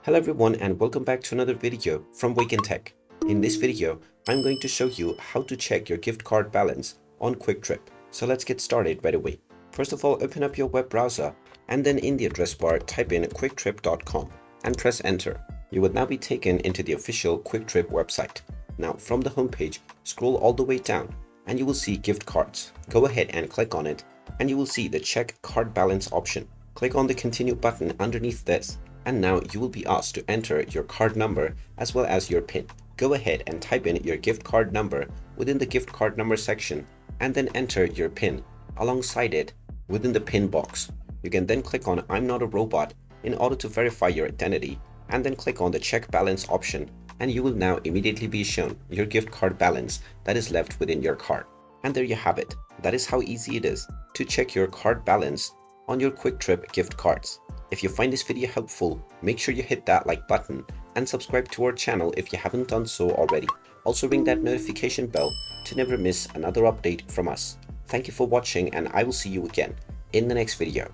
Hello everyone and welcome back to another video from Wake&Tech. In this video, I'm going to show you how to check your gift card balance on Kwik Trip. So let's get started right away. First of all, open up your web browser and then in the address bar type in kwiktrip.com and press enter. You will now be taken into the official Kwik Trip website. Now from the homepage, scroll all the way down and you will see gift cards. Go ahead and click on it and you will see the check card balance option. Click on the continue button underneath this. And now you will be asked to enter your card number as well as your PIN. Go ahead and type in your gift card number within the gift card number section and then enter your PIN alongside it within the PIN box. You can then click on I'm not a robot in order to verify your identity and then click on the check balance option and you will now immediately be shown your gift card balance that is left within your card. And there you have it. That is how easy it is to check your card balance on your Kwik Trip gift cards. If you find this video helpful, make sure you hit that like button and subscribe to our channel if you haven't done so already. Also ring that notification bell to never miss another update from us. Thank you for watching and I will see you again in the next video.